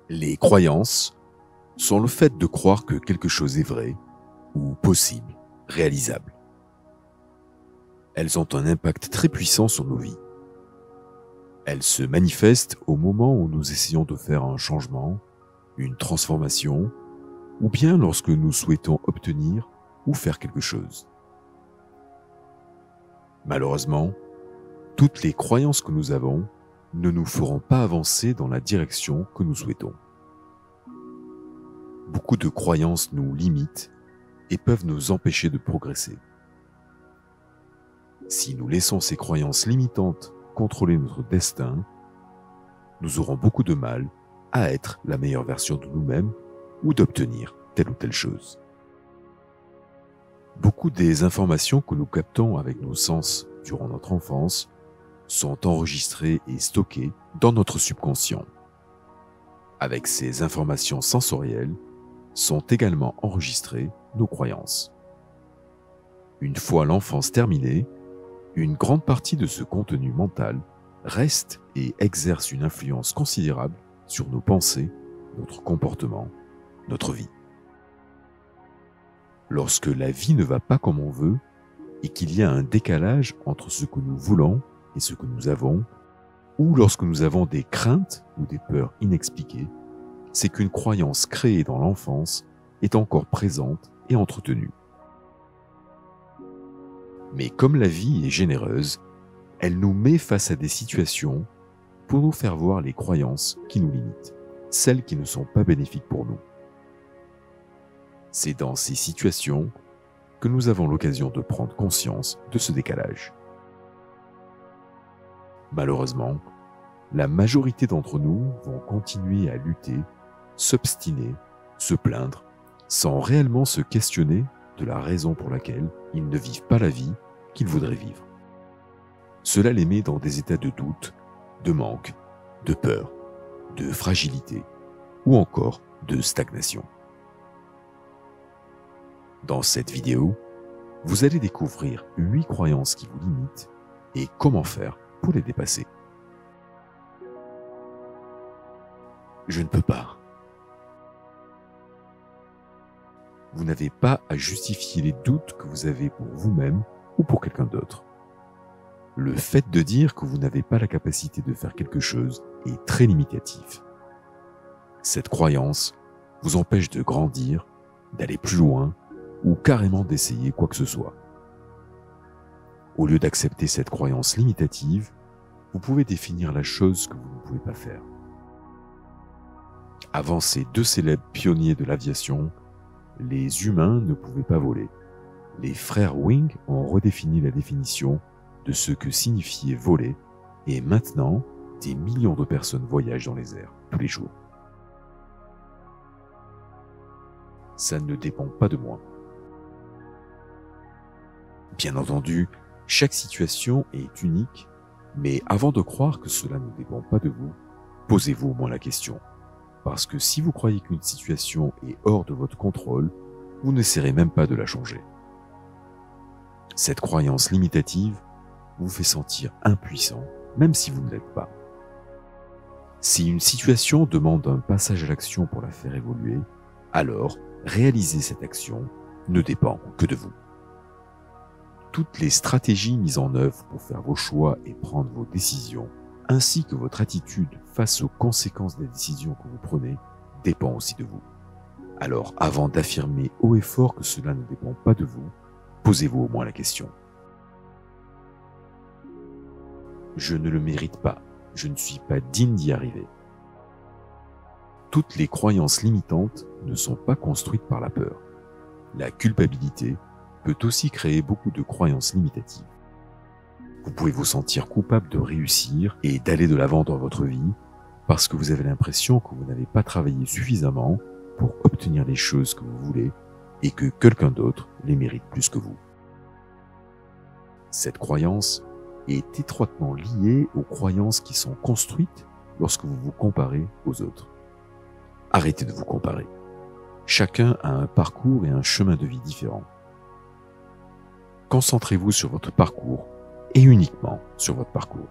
Les croyances sont le fait de croire que quelque chose est vrai ou possible, réalisable. Elles ont un impact très puissant sur nos vies. Elles se manifestent au moment où nous essayons de faire un changement, une transformation, ou bien lorsque nous souhaitons obtenir ou faire quelque chose. Malheureusement, toutes les croyances que nous avons ne nous feront pas avancer dans la direction que nous souhaitons. Beaucoup de croyances nous limitent et peuvent nous empêcher de progresser. Si nous laissons ces croyances limitantes contrôler notre destin, nous aurons beaucoup de mal à être la meilleure version de nous-mêmes ou d'obtenir telle ou telle chose. Beaucoup des informations que nous captons avec nos sens durant notre enfance sont enregistrées et stockées dans notre subconscient. Avec ces informations sensorielles sont également enregistrées nos croyances. Une fois l'enfance terminée, une grande partie de ce contenu mental reste et exerce une influence considérable sur nos pensées, notre comportement, notre vie. Lorsque la vie ne va pas comme on veut et qu'il y a un décalage entre ce que nous voulons et ce que nous avons, ou lorsque nous avons des craintes ou des peurs inexpliquées, c'est qu'une croyance créée dans l'enfance est encore présente et entretenue. Mais comme la vie est généreuse, elle nous met face à des situations pour nous faire voir les croyances qui nous limitent, celles qui ne sont pas bénéfiques pour nous. C'est dans ces situations que nous avons l'occasion de prendre conscience de ce décalage. Malheureusement, la majorité d'entre nous vont continuer à lutter, s'obstiner, se plaindre, sans réellement se questionner de la raison pour laquelle ils ne vivent pas la vie qu'ils voudraient vivre. Cela les met dans des états de doute, de manque, de peur, de fragilité ou encore de stagnation. Dans cette vidéo, vous allez découvrir 8 croyances qui vous limitent et comment faire pour les dépasser. Je ne peux pas. Vous n'avez pas à justifier les doutes que vous avez pour vous-même ou pour quelqu'un d'autre. Le fait de dire que vous n'avez pas la capacité de faire quelque chose est très limitatif. Cette croyance vous empêche de grandir, d'aller plus loin ou carrément d'essayer quoi que ce soit. Au lieu d'accepter cette croyance limitative, vous pouvez définir la chose que vous ne pouvez pas faire. Avant ces 2 célèbres pionniers de l'aviation, les humains ne pouvaient pas voler. Les frères Wing ont redéfini la définition de ce que signifiait voler et maintenant, des millions de personnes voyagent dans les airs tous les jours. Ça ne dépend pas de moi. Bien entendu, chaque situation est unique, mais avant de croire que cela ne dépend pas de vous, posez-vous au moins la question. Parce que si vous croyez qu'une situation est hors de votre contrôle, vous n'essaierez même pas de la changer. Cette croyance limitative vous fait sentir impuissant, même si vous ne l'êtes pas. Si une situation demande un passage à l'action pour la faire évoluer, alors réaliser cette action ne dépend que de vous. Toutes les stratégies mises en œuvre pour faire vos choix et prendre vos décisions, ainsi que votre attitude face aux conséquences des décisions que vous prenez, dépend aussi de vous. Alors, avant d'affirmer haut et fort que cela ne dépend pas de vous, posez-vous au moins la question. Je ne le mérite pas, je ne suis pas digne d'y arriver. Toutes les croyances limitantes ne sont pas construites par la peur. La culpabilité peut aussi créer beaucoup de croyances limitatives. Vous pouvez vous sentir coupable de réussir et d'aller de l'avant dans votre vie parce que vous avez l'impression que vous n'avez pas travaillé suffisamment pour obtenir les choses que vous voulez et que quelqu'un d'autre les mérite plus que vous. Cette croyance est étroitement liée aux croyances qui sont construites lorsque vous vous comparez aux autres. Arrêtez de vous comparer. Chacun a un parcours et un chemin de vie différent. Concentrez-vous sur votre parcours et uniquement sur votre parcours.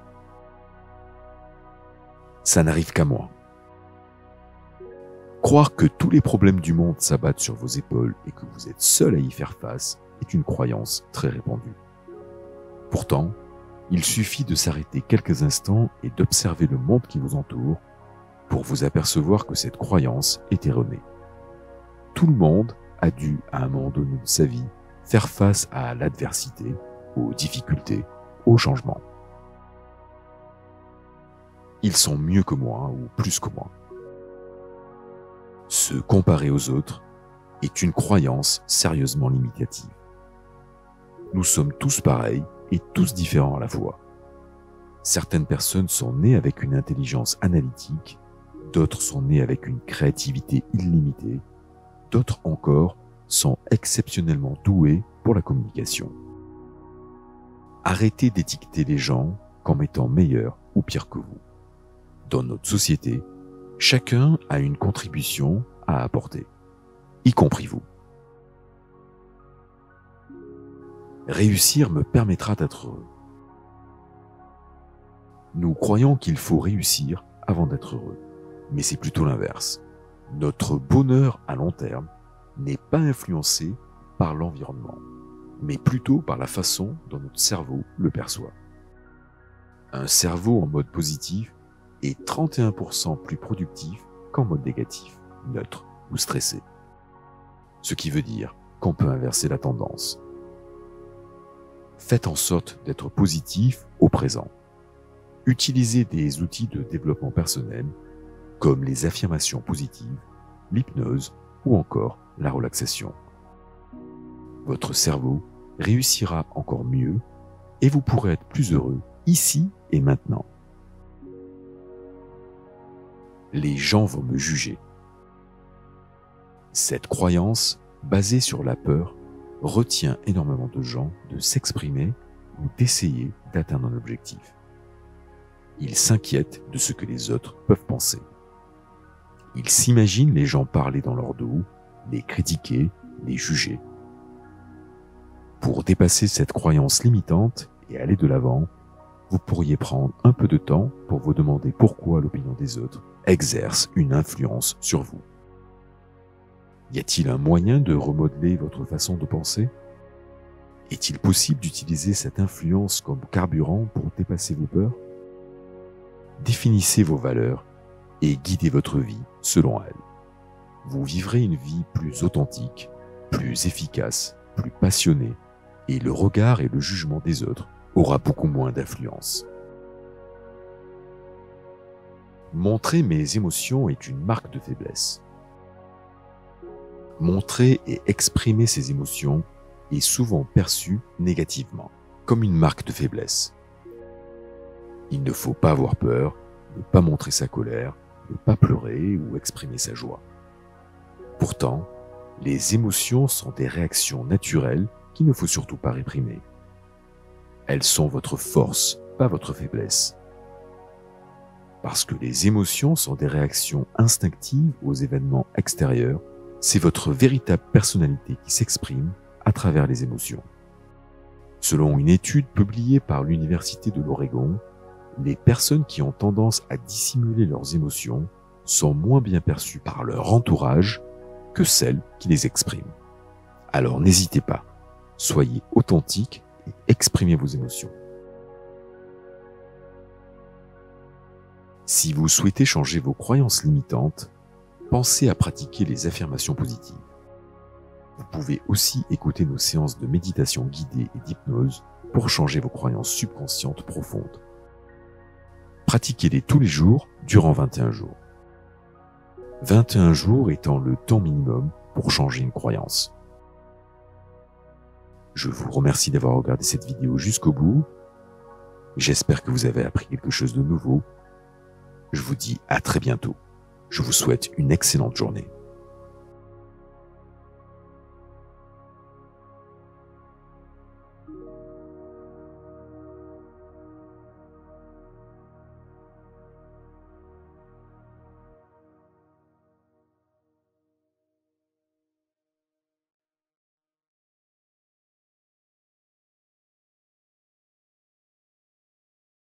Ça n'arrive qu'à moi. Croire que tous les problèmes du monde s'abattent sur vos épaules et que vous êtes seul à y faire face est une croyance très répandue. Pourtant, il suffit de s'arrêter quelques instants et d'observer le monde qui vous entoure pour vous apercevoir que cette croyance est erronée. Tout le monde a dû, à un moment donné de sa vie, faire face à l'adversité, aux difficultés, aux changements. Ils sont mieux que moi ou plus que moi. Se comparer aux autres est une croyance sérieusement limitative. Nous sommes tous pareils et tous différents à la fois. Certaines personnes sont nées avec une intelligence analytique, d'autres sont nées avec une créativité illimitée, d'autres encore sont exceptionnellement douées pour la communication. Arrêtez d'étiqueter les gens comme étant meilleurs ou pires que vous. Dans notre société, chacun a une contribution à apporter, y compris vous. Réussir me permettra d'être heureux. Nous croyons qu'il faut réussir avant d'être heureux, mais c'est plutôt l'inverse. Notre bonheur à long terme n'est pas influencé par l'environnement, mais plutôt par la façon dont notre cerveau le perçoit. Un cerveau en mode positif est 31% plus productif qu'en mode négatif, neutre ou stressé. Ce qui veut dire qu'on peut inverser la tendance. Faites en sorte d'être positif au présent. Utilisez des outils de développement personnel comme les affirmations positives, l'hypnose ou encore la relaxation. Votre cerveau réussira encore mieux et vous pourrez être plus heureux ici et maintenant. Les gens vont me juger. Cette croyance, basée sur la peur, retient énormément de gens de s'exprimer ou d'essayer d'atteindre un objectif. Ils s'inquiètent de ce que les autres peuvent penser. Ils s'imaginent les gens parler dans leur dos, les critiquer, les juger. Pour dépasser cette croyance limitante et aller de l'avant, vous pourriez prendre un peu de temps pour vous demander pourquoi l'opinion des autres exerce une influence sur vous. Y a-t-il un moyen de remodeler votre façon de penser? Est-il possible d'utiliser cette influence comme carburant pour dépasser vos peurs? Définissez vos valeurs et guidez votre vie selon elles. Vous vivrez une vie plus authentique, plus efficace, plus passionnée, et le regard et le jugement des autres aura beaucoup moins d'influence. Montrer mes émotions est une marque de faiblesse. Montrer et exprimer ses émotions est souvent perçu négativement, comme une marque de faiblesse. Il ne faut pas avoir peur, ne pas montrer sa colère, ne pas pleurer ou exprimer sa joie. Pourtant, les émotions sont des réactions naturelles qu'il ne faut surtout pas réprimer. Elles sont votre force, pas votre faiblesse. Parce que les émotions sont des réactions instinctives aux événements extérieurs, c'est votre véritable personnalité qui s'exprime à travers les émotions. Selon une étude publiée par l'Université de l'Oregon, les personnes qui ont tendance à dissimuler leurs émotions sont moins bien perçues par leur entourage que celles qui les expriment. Alors n'hésitez pas, soyez authentique et exprimez vos émotions. Si vous souhaitez changer vos croyances limitantes, pensez à pratiquer les affirmations positives. Vous pouvez aussi écouter nos séances de méditation guidée et d'hypnose pour changer vos croyances subconscientes profondes. Pratiquez-les tous les jours durant 21 jours. 21 jours étant le temps minimum pour changer une croyance. Je vous remercie d'avoir regardé cette vidéo jusqu'au bout. J'espère que vous avez appris quelque chose de nouveau. Je vous dis à très bientôt. Je vous souhaite une excellente journée.